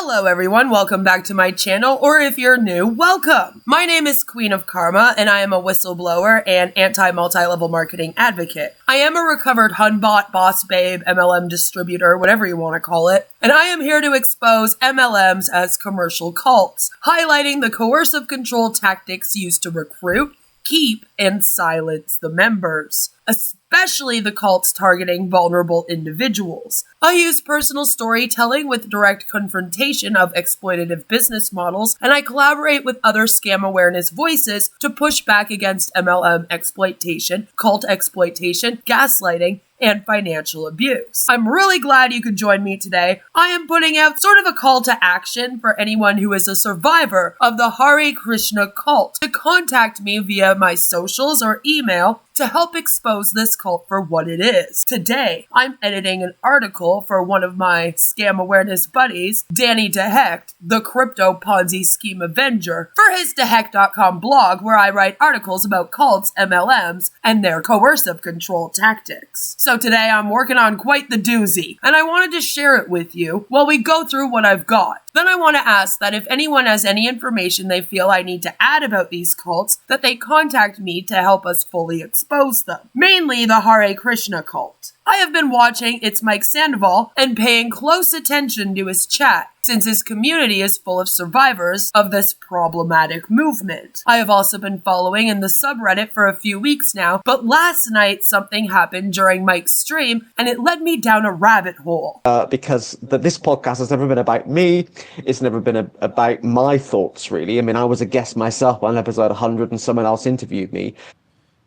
Hello everyone, welcome back to my channel, or if you're new, welcome! My name is Queen of Karma, and I am a whistleblower and anti-multi-level marketing advocate. I am a recovered Hunbot, boss babe, MLM distributor, whatever you want to call it, and I am here to expose MLMs as commercial cults, highlighting the coercive control tactics used to recruit, keep, and silence the members, especially the cults targeting vulnerable individuals. I use personal storytelling with direct confrontation of exploitative business models, and I collaborate with other scam awareness voices to push back against MLM exploitation, cult exploitation, gaslighting, and financial abuse. I'm really glad you could join me today. I am putting out sort of a call to action for anyone who is a survivor of the Hare Krishna cult to contact me via my socials or email to help expose this cult for what it is. Today, I'm editing an article for one of my scam awareness buddies, Danny DeHecht, the crypto Ponzi scheme avenger, for his DeHecht.com blog where I write articles about cults, MLMs, and their coercive control tactics. So today I'm working on quite the doozy, and I wanted to share it with you while we go through what I've got. Then I want to ask that if anyone has any information they feel I need to add about these cults, that they contact me to help us fully expose them. Mainly the Hare Krishna cult. I have been watching It's Mike Sandoval and paying close attention to his chat, since his community is full of survivors of this problematic movement. I have also been following in the subreddit for a few weeks now, but last night something happened during Mike's stream, and it led me down a rabbit hole. Because this podcast has never been about me, it's never been about my thoughts, really. I mean, I was a guest myself on episode 100 and someone else interviewed me.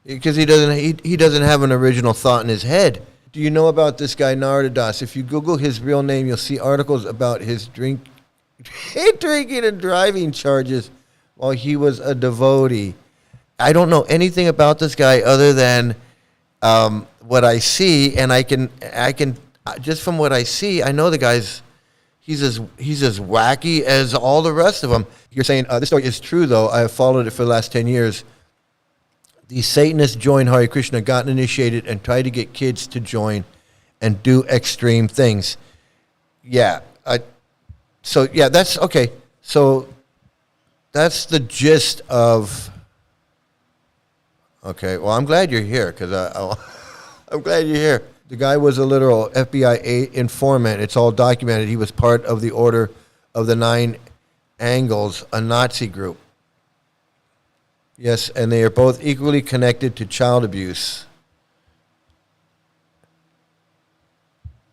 Because he doesn't have an original thought in his head. Do you know about this guy Naradadas? If you Google his real name, you'll see articles about his drinking and driving charges while he was a devotee. I don't know anything about this guy other than what I see, and I can just from what I see, I know the guy's he's as wacky as all the rest of them. You're saying this story is true, though. I have followed it for the last 10 years. The Satanists joined Hare Krishna, got initiated, and tried to get kids to join and do extreme things. Yeah. That's okay. So that's the gist of... Okay, well, I'm glad you're here, because I'm glad you're here. The guy was a literal FBI informant. It's all documented. He was part of the Order of the Nine Angles, a Nazi group. Yes, and they are both equally connected to child abuse.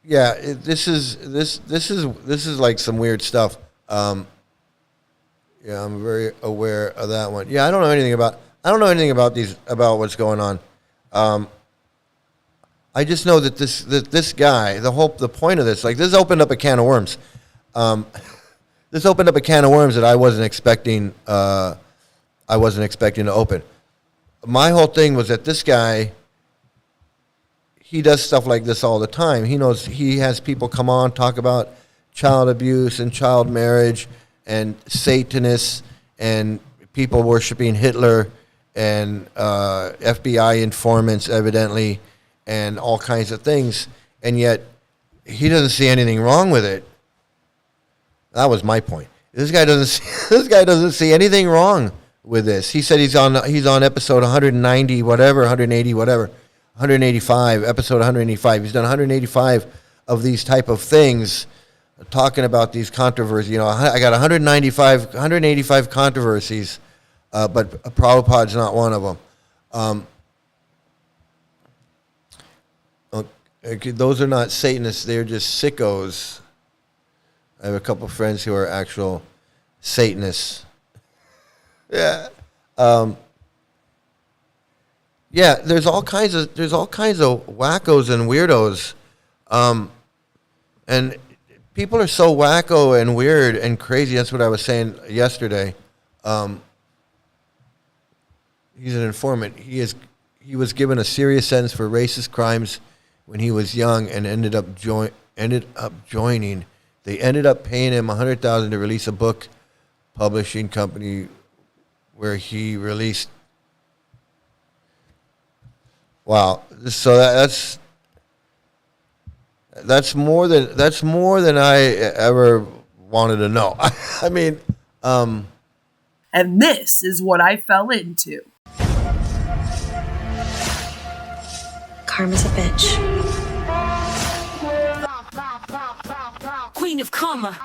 Yeah, this is like some weird stuff. Yeah, I'm very aware of that one. Yeah, I don't know anything about about what's going on. I just know that this guy, the point of this, like, this opened up a can of worms. This opened up a can of worms that I wasn't expecting. I wasn't expecting to open. My whole thing was that this guy, he does stuff like this all the time. He knows he has people come on, talk about child abuse and child marriage and Satanists and people worshiping Hitler and FBI informants, evidently, and all kinds of things. And yet, he doesn't see anything wrong with it. That was my point. This guy doesn't see anything wrong with this. He said he's on episode 190 whatever, 180 whatever, 185, episode 185. He's done 185 of these type of things, talking about these controversies. You know, I got 185 controversies, but Prabhupada's not one of them. Okay, those are not Satanists. They're just sickos. I have a couple friends who are actual Satanists. Yeah. Yeah, there's all kinds of wackos and weirdos. And people are so wacko and weird and crazy. That's what I was saying yesterday. He's an informant. He was given a serious sentence for racist crimes when he was young and ended up joining. They ended up paying him $100,000 to release a book publishing company where he released. Wow. So that's more than I ever wanted to know. I mean, and this is what I fell into. Karma's a bitch. Queen of Karma.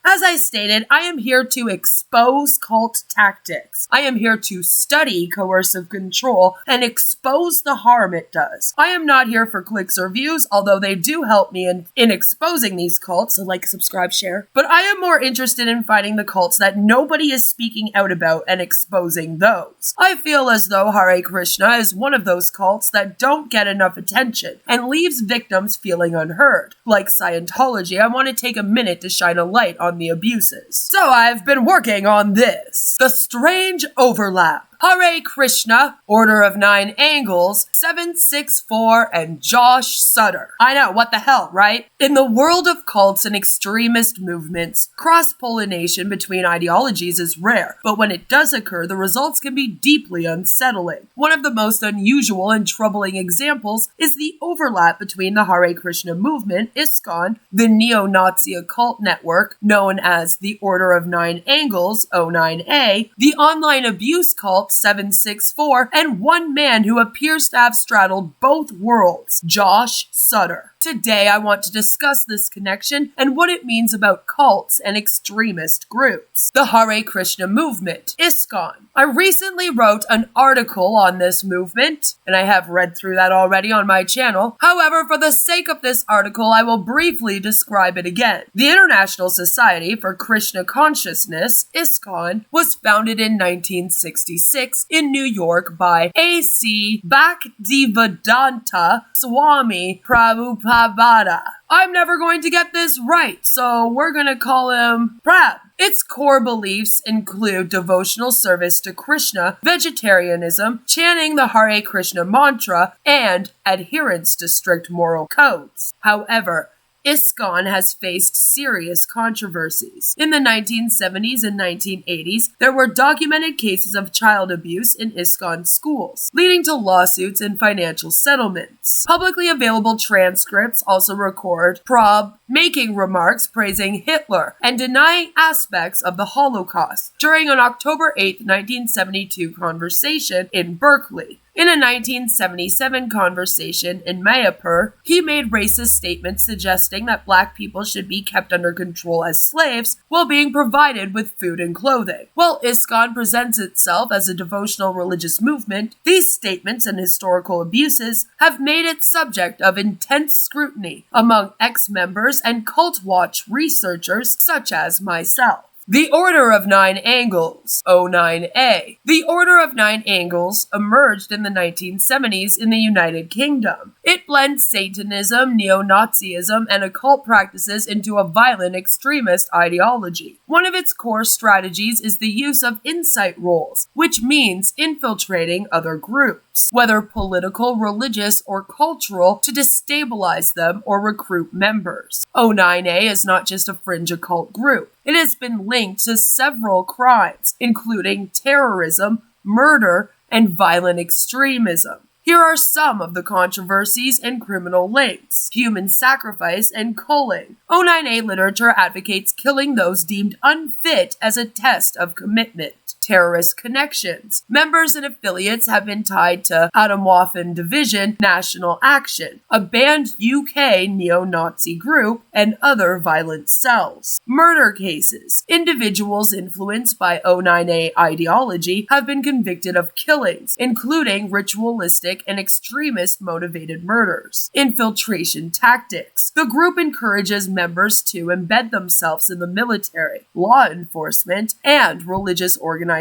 As I stated, I am here to expose cult tactics. I am here to study coercive control and expose the harm it does. I am not here for clicks or views, although they do help me in exposing these cults, so like, subscribe, share. But I am more interested in finding the cults that nobody is speaking out about and exposing those. I feel as though Hare Krishna is one of those cults that don't get enough attention and leaves victims feeling unheard. Like Scientology, I want to take a minute to shine a light on the abuses. So I've been working on this. The strange overlap. Hare Krishna, Order of Nine Angles, 764, and Josh Sutter. I know, what the hell, right? In the world of cults and extremist movements, cross-pollination between ideologies is rare, but when it does occur, the results can be deeply unsettling. One of the most unusual and troubling examples is the overlap between the Hare Krishna Movement, ISKCON, the neo-Nazi occult network known as the Order of Nine Angles, O9A, the online abuse cult 764, and one man who appears to have straddled both worlds, Josh Sutter. Today, I want to discuss this connection and what it means about cults and extremist groups. The Hare Krishna Movement, ISKCON. I recently wrote an article on this movement, and I have read through that already on my channel. However, for the sake of this article, I will briefly describe it again. The International Society for Krishna Consciousness, ISKCON, was founded in 1966 in New York by A.C. Bhaktivedanta Swami Prabhupada. I'm never going to get this right, so we're gonna call him Prab. Its core beliefs include devotional service to Krishna, vegetarianism, chanting the Hare Krishna mantra, and adherence to strict moral codes. However, ISKCON has faced serious controversies. In the 1970s and 1980s, there were documented cases of child abuse in ISKCON schools, leading to lawsuits and financial settlements. Publicly available transcripts also record Prab making remarks praising Hitler and denying aspects of the Holocaust during an October 8, 1972 conversation in Berkeley. In a 1977 conversation in Mayapur, he made racist statements suggesting that black people should be kept under control as slaves while being provided with food and clothing. While ISKCON presents itself as a devotional religious movement, these statements and historical abuses have made it subject of intense scrutiny among ex-members and cult watch researchers such as myself. The Order of Nine Angles, O9A. The Order of Nine Angles emerged in the 1970s in the United Kingdom. It blends Satanism, neo-Nazism, and occult practices into a violent extremist ideology. One of its core strategies is the use of insight roles, which means infiltrating other groups, whether political, religious, or cultural, to destabilize them or recruit members. O9A is not just a fringe occult group. It has been linked to several crimes, including terrorism, murder, and violent extremism. Here are some of the controversies and criminal links: human sacrifice and culling. O9A literature advocates killing those deemed unfit as a test of commitment. Terrorist connections. Members and affiliates have been tied to Atomwaffen Division, National Action, a banned UK neo-Nazi group, and other violent cells. Murder cases. Individuals influenced by O9A ideology have been convicted of killings, including ritualistic and extremist-motivated murders. Infiltration tactics. The group encourages members to embed themselves in the military, law enforcement, and religious organizations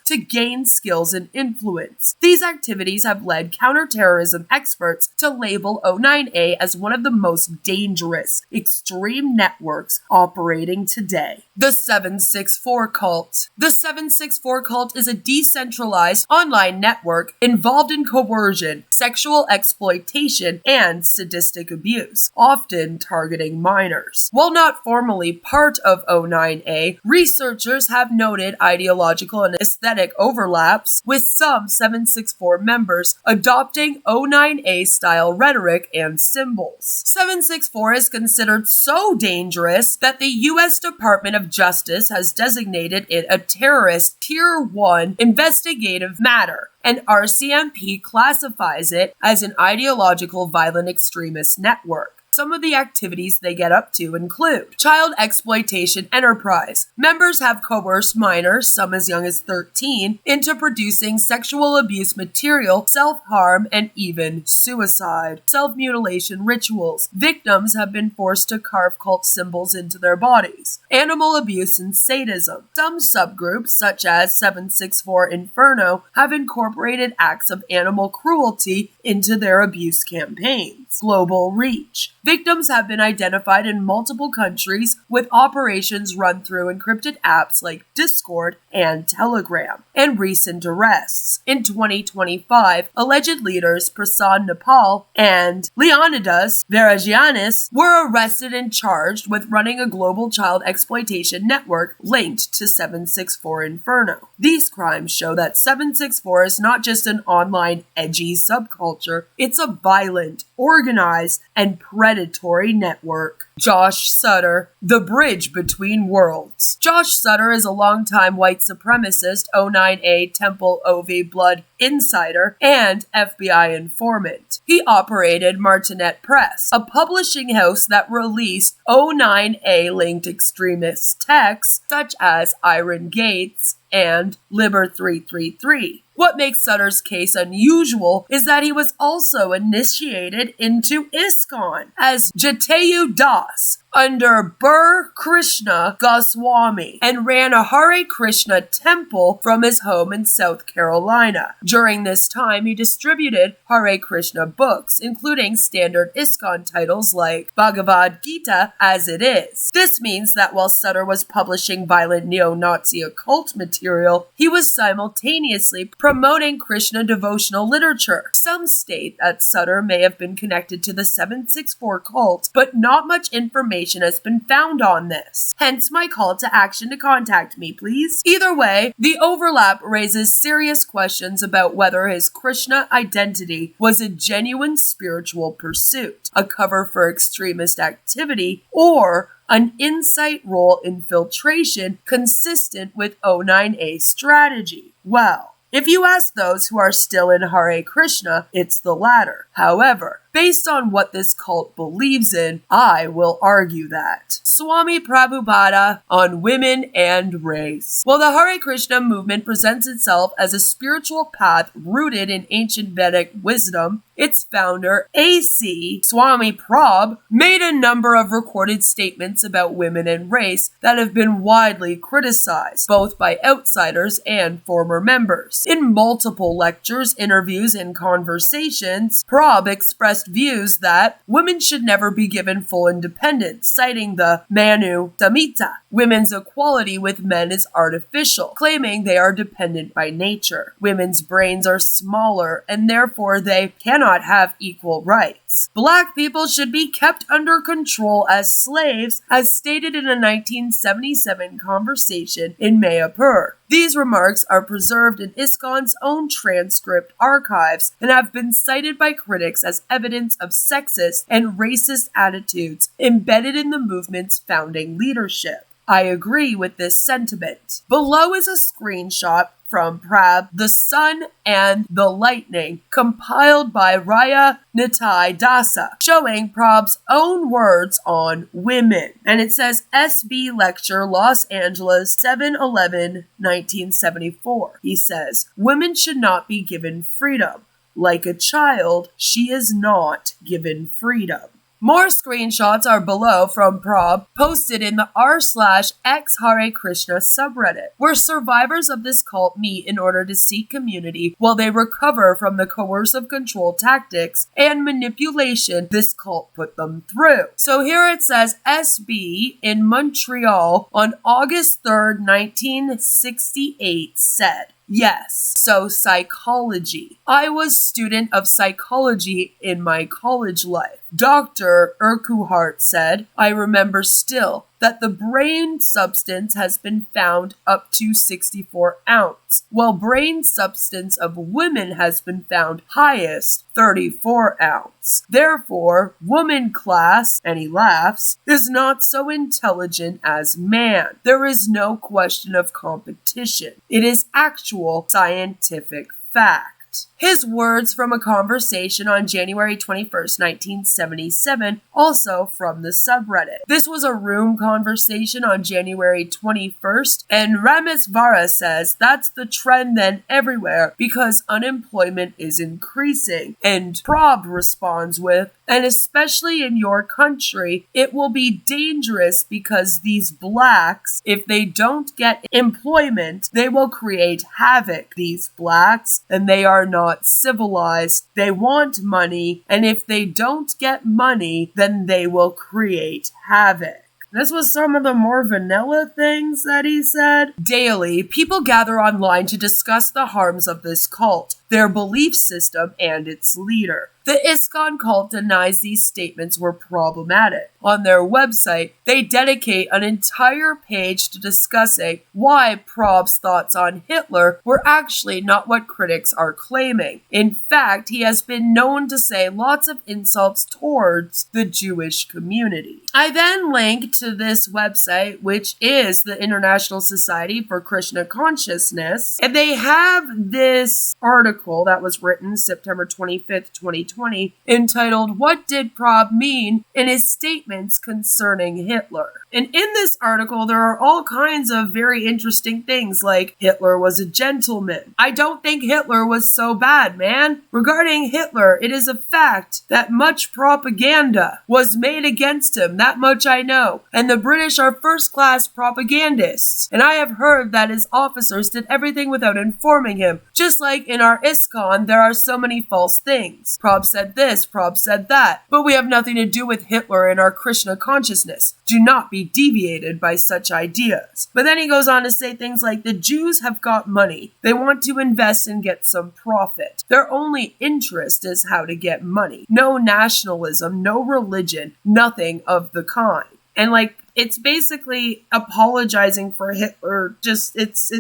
to gain skills and influence. These activities have led counterterrorism experts to label O9A as one of the most dangerous extreme networks operating today. The 764 Cult. The 764 Cult is a decentralized online network involved in coercion, sexual exploitation, and sadistic abuse, often targeting minors. While not formally part of O9A, researchers have noted ideological and aesthetic thematic overlaps, with some 764 members adopting O9A style rhetoric and symbols. 764 is considered so dangerous that the U.S. Department of Justice has designated it a terrorist Tier 1 investigative matter, and RCMP classifies it as an ideological violent extremist network. Some of the activities they get up to include child exploitation enterprise. Members have coerced minors, some as young as 13, into producing sexual abuse material, self-harm, and even suicide. Self-mutilation rituals. Victims have been forced to carve cult symbols into their bodies. Animal abuse and sadism. Some subgroups, such as 764 Inferno, have incorporated acts of animal cruelty into their abuse campaigns. Global reach. Victims have been identified in multiple countries, with operations run through encrypted apps like Discord and Telegram, and recent arrests. In 2025, alleged leaders Prasad Nepal and Leonidas Varagianis were arrested and charged with running a global child exploitation network linked to 764 Inferno. These crimes show that 764 is not just an online edgy subculture, it's a violent, organized, and predatory network. Josh Sutter, the bridge between worlds. Josh Sutter is a longtime white supremacist, O9A Temple OV Blood insider, and FBI informant. He operated Martinet Press, a publishing house that released O9A linked extremist texts such as Iron Gates and Liber 333. What makes Sutter's case unusual is that he was also initiated into ISKCON as Jatayu Das under Hare Krishna Goswami and ran a Hare Krishna temple from his home in South Carolina. During this time, he distributed Hare Krishna books, including standard ISKCON titles like Bhagavad Gita as it is. This means that while Sutter was publishing violent neo-Nazi occult material, he was simultaneously promoting Krishna devotional literature. Some state that Sutter may have been connected to the 764 cult, but not much information has been found on this. Hence my call to action to contact me, please. Either way, the overlap raises serious questions about whether his Krishna identity was a genuine spiritual pursuit, a cover for extremist activity, or an insight role infiltration consistent with O9A strategy. Well, if you ask those who are still in Hare Krishna, it's the latter. However, based on what this cult believes in, I will argue that. Swami Prabhupada on women and race. While the Hare Krishna movement presents itself as a spiritual path rooted in ancient Vedic wisdom, its founder, A.C. Swami Prabhupada, made a number of recorded statements about women and race that have been widely criticized, both by outsiders and former members. In multiple lectures, interviews, and conversations, Prabhupada expressed views that women should never be given full independence, citing the Manu Samhita. Women's equality with men is artificial, claiming they are dependent by nature. Women's brains are smaller, and therefore they cannot have equal rights. Black people should be kept under control as slaves, as stated in a 1977 conversation in Mayapur. These remarks are preserved in ISKCON's own transcript archives and have been cited by critics as evidence of sexist and racist attitudes embedded in the movement's founding leadership. I agree with this sentiment. Below is a screenshot from Prab, the Sun and the Lightning, compiled by Raya Nitai Dasa, showing Prab's own words on women. And it says, SB Lecture, Los Angeles, 7/11/1974. He says, women should not be given freedom. Like a child, she is not given freedom. More screenshots are below from Prab, posted in the r/x Hare Krishna subreddit, where survivors of this cult meet in order to seek community while they recover from the coercive control tactics and manipulation this cult put them through. So here it says SB in Montreal on August 3rd, 1968 said, yes, so psychology. I was student of psychology in my college life. Dr. Urquhart said, "I remember still that the brain substance has been found up to 64 ounce, while brain substance of women has been found highest 34 ounce. Therefore, woman class," and he laughs, "is not so intelligent as man. There is no question of competition. It is actual scientific fact." His words from a conversation on January 21st, 1977, also from the subreddit. This was a room conversation on January 21st, and Ramesvara says that's the trend then everywhere because unemployment is increasing. And Prab responds with, "And especially in your country, it will be dangerous because these blacks, if they don't get employment, they will create havoc. These blacks, and they are not civilized. They want money, and if they don't get money, then they will create havoc." This was some of the more vanilla things that he said. Daily, people gather online to discuss the harms of this cult, their belief system, and its leader. The ISKCON cult denies these statements were problematic. On their website, they dedicate an entire page to discussing why Prabh's thoughts on Hitler were actually not what critics are claiming. In fact, he has been known to say lots of insults towards the Jewish community. I then link to this website, which is the International Society for Krishna Consciousness, and they have this article that was written September 25th, 2020, entitled, "What Did Prabh Mean in His Statements Concerning Hitler?" And in this article, there are all kinds of very interesting things like Hitler was a gentleman. I don't think Hitler was so bad, man. Regarding Hitler, it is a fact that much propaganda was made against him. That much I know. And the British are first-class propagandists. And I have heard that his officers did everything without informing him. Just like in our ISKCON, there are so many false things. Prabh said this, Prabh said that. But we have nothing to do with Hitler in our Krishna consciousness. Do not be deviated by such ideas. But then he goes on to say things like, the Jews have got money. They want to invest and get some profit. Their only interest is how to get money. No nationalism, no religion, nothing of the kind. And it's basically apologizing for Hitler. Just, it's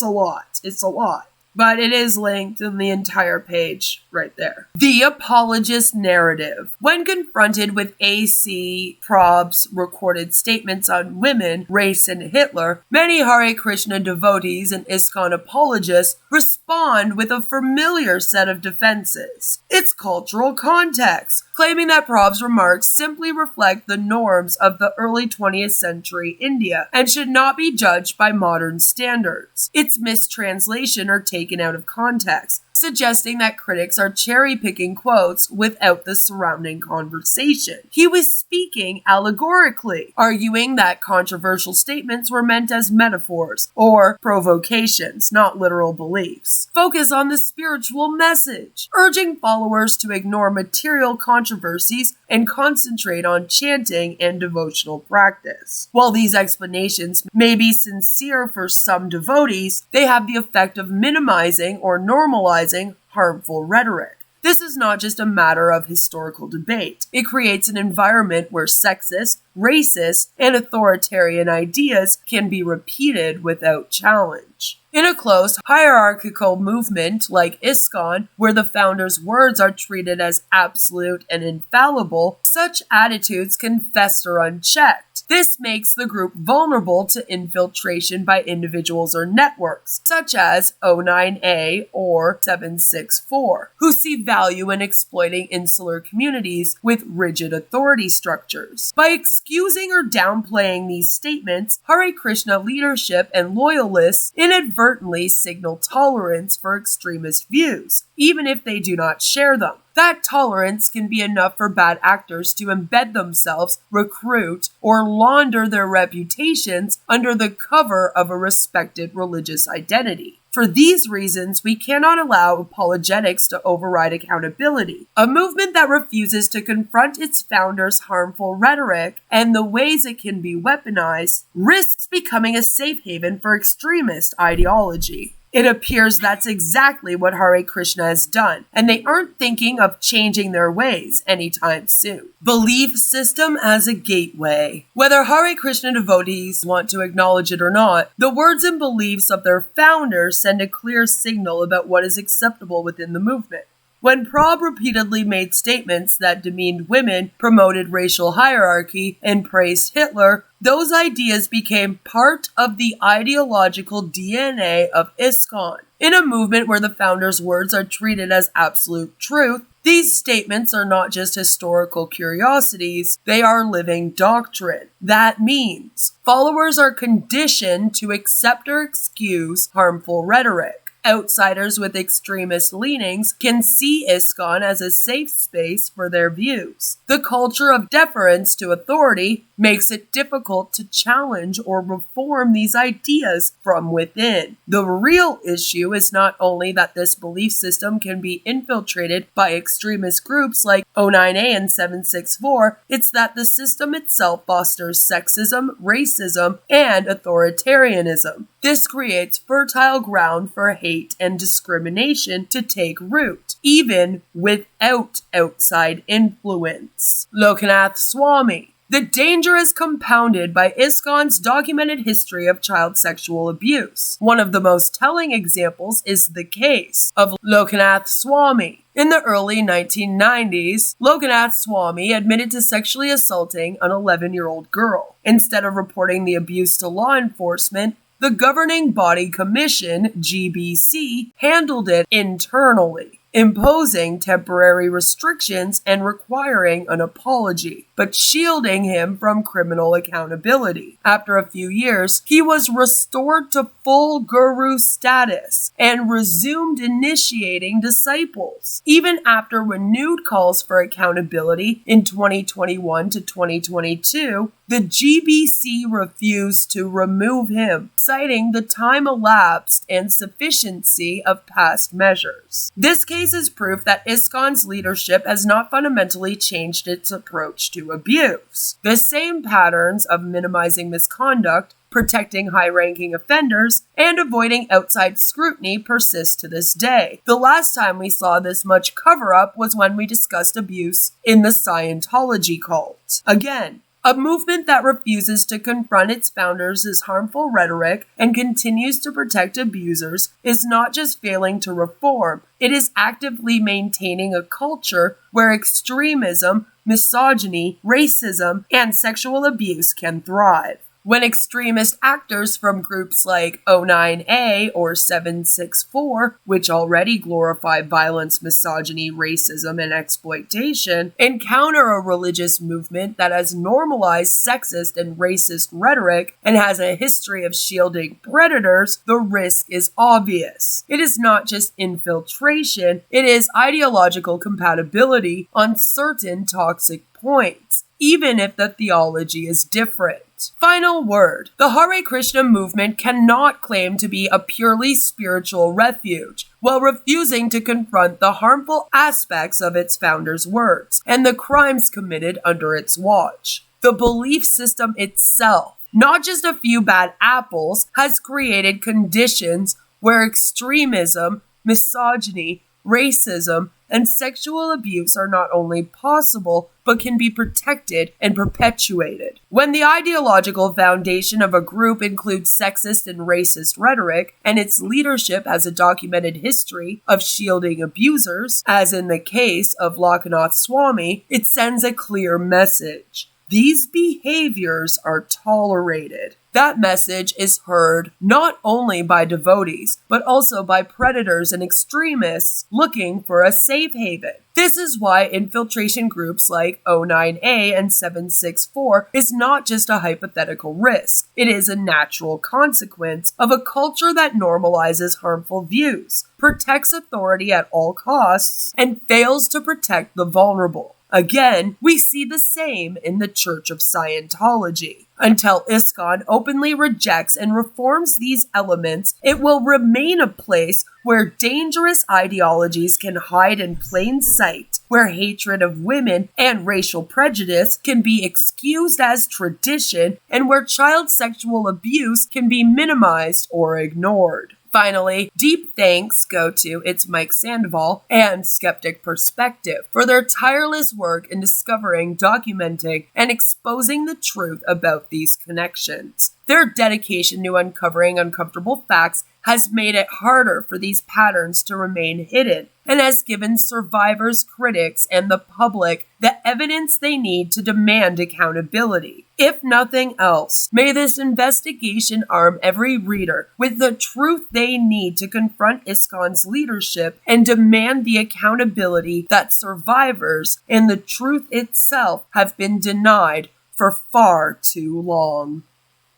a lot. It's a lot. But it is linked in the entire page right there. The apologist narrative. When confronted with A.C. Prabh's recorded statements on women, race, and Hitler, many Hare Krishna devotees and ISKCON apologists respond with a familiar set of defenses. It's cultural context, claiming that Prabh's remarks simply reflect the norms of the early 20th century India and should not be judged by modern standards. Its mistranslation or taken out of context, suggesting that critics are cherry-picking quotes without the surrounding conversation. He was speaking allegorically, arguing that controversial statements were meant as metaphors or provocations, not literal beliefs. Focus on the spiritual message, urging followers to ignore material controversies and concentrate on chanting and devotional practice. While these explanations may be sincere for some devotees, they have the effect of minimizing or normalizing harmful rhetoric. This is not just a matter of historical debate. It creates an environment where sexist, racist, and authoritarian ideas can be repeated without challenge. In a closed, hierarchical movement like ISKCON, where the founder's words are treated as absolute and infallible, such attitudes can fester unchecked. This makes the group vulnerable to infiltration by individuals or networks, such as O9A or 764, who see value in exploiting insular communities with rigid authority structures. By excusing or downplaying these statements, Hare Krishna leadership and loyalists inadvertently signal tolerance for extremist views, even if they do not share them. That tolerance can be enough for bad actors to embed themselves, recruit, or launder their reputations under the cover of a respected religious identity. For these reasons, we cannot allow apologetics to override accountability. A movement that refuses to confront its founders' harmful rhetoric and the ways it can be weaponized risks becoming a safe haven for extremist ideology. It appears that's exactly what Hare Krishna has done, and they aren't thinking of changing their ways anytime soon. Belief system as a gateway. Whether Hare Krishna devotees want to acknowledge it or not, the words and beliefs of their founders send a clear signal about what is acceptable within the movement. When Prabhupada repeatedly made statements that demeaned women, promoted racial hierarchy, and praised Hitler, those ideas became part of the ideological DNA of ISKCON. In a movement where the founders' words are treated as absolute truth, these statements are not just historical curiosities, they are living doctrine. That means followers are conditioned to accept or excuse harmful rhetoric. Outsiders with extremist leanings can see ISKCON as a safe space for their views. The culture of deference to authority makes it difficult to challenge or reform these ideas from within. The real issue is not only that this belief system can be infiltrated by extremist groups like O9A and 764, it's that the system itself fosters sexism, racism, and authoritarianism. This creates fertile ground for hate and discrimination to take root, even without outside influence. Lokanath Swami. The danger is compounded by ISKCON's documented history of child sexual abuse. One of the most telling examples is the case of Lokanath Swami. In the early 1990s, Lokanath Swami admitted to sexually assaulting an 11-year-old girl. Instead of reporting the abuse to law enforcement, the governing body commission, GBC, handled it internally, imposing temporary restrictions and requiring an apology, but shielding him from criminal accountability. After a few years, he was restored to full guru status and resumed initiating disciples. Even after renewed calls for accountability in 2021 to 2022, the GBC refused to remove him, citing the time elapsed and sufficiency of past measures. This case is proof that ISKCON's leadership has not fundamentally changed its approach to abuse. The same patterns of minimizing misconduct, protecting high-ranking offenders, and avoiding outside scrutiny persist to this day. The last time we saw this much cover-up was when we discussed abuse in the Scientology cult. Again, a movement that refuses to confront its founders' harmful rhetoric and continues to protect abusers is not just failing to reform, it is actively maintaining a culture where extremism, misogyny, racism, and sexual abuse can thrive. When extremist actors from groups like O9A or 764, which already glorify violence, misogyny, racism, and exploitation, encounter a religious movement that has normalized sexist and racist rhetoric and has a history of shielding predators, the risk is obvious. It is not just infiltration, it is ideological compatibility on certain toxic points, even if the theology is different. Final word. The Hare Krishna movement cannot claim to be a purely spiritual refuge, while refusing to confront the harmful aspects of its founders' words and the crimes committed under its watch. The belief system itself, not just a few bad apples, has created conditions where extremism, misogyny, racism, and sexual abuse are not only possible, but can be protected and perpetuated. When the ideological foundation of a group includes sexist and racist rhetoric, and its leadership has a documented history of shielding abusers, as in the case of Lokanath Swami, it sends a clear message. These behaviors are tolerated. That message is heard not only by devotees, but also by predators and extremists looking for a safe haven. This is why infiltration groups like O9A and 764 is not just a hypothetical risk. It is a natural consequence of a culture that normalizes harmful views, protects authority at all costs, and fails to protect the vulnerable. Again, we see the same in the Church of Scientology. Until ISKCON openly rejects and reforms these elements, it will remain a place where dangerous ideologies can hide in plain sight, where hatred of women and racial prejudice can be excused as tradition, and where child sexual abuse can be minimized or ignored. Finally, deep thanks go to It's Mike Sandoval and Skeptic Perspective for their tireless work in discovering, documenting, and exposing the truth about these connections. Their dedication to uncovering uncomfortable facts has made it harder for these patterns to remain hidden and has given survivors, critics, and the public the evidence they need to demand accountability. If nothing else, may this investigation arm every reader with the truth they need to confront ISKCON's leadership and demand the accountability that survivors and the truth itself have been denied for far too long.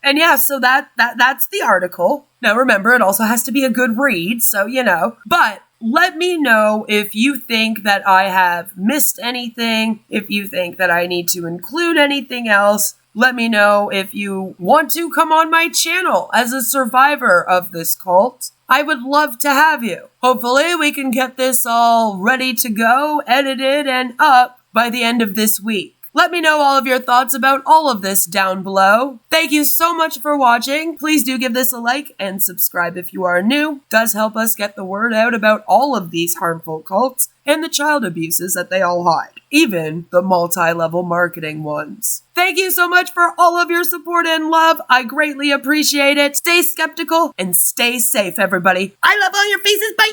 And yeah, so that's the article. Now remember, it also has to be a good read, so But let me know if you think that I have missed anything, if you think that I need to include anything else. Let me know if you want to come on my channel as a survivor of this cult. I would love to have you. Hopefully we can get this all ready to go, edited, and up by the end of this week. Let me know all of your thoughts about all of this down below. Thank you so much for watching. Please do give this a like and subscribe if you are new. It does help us get the word out about all of these harmful cults and the child abuses that they all hide, even the multi-level marketing ones. Thank you so much for all of your support and love. I greatly appreciate it. Stay skeptical and stay safe, everybody. I love all your faces. Bye.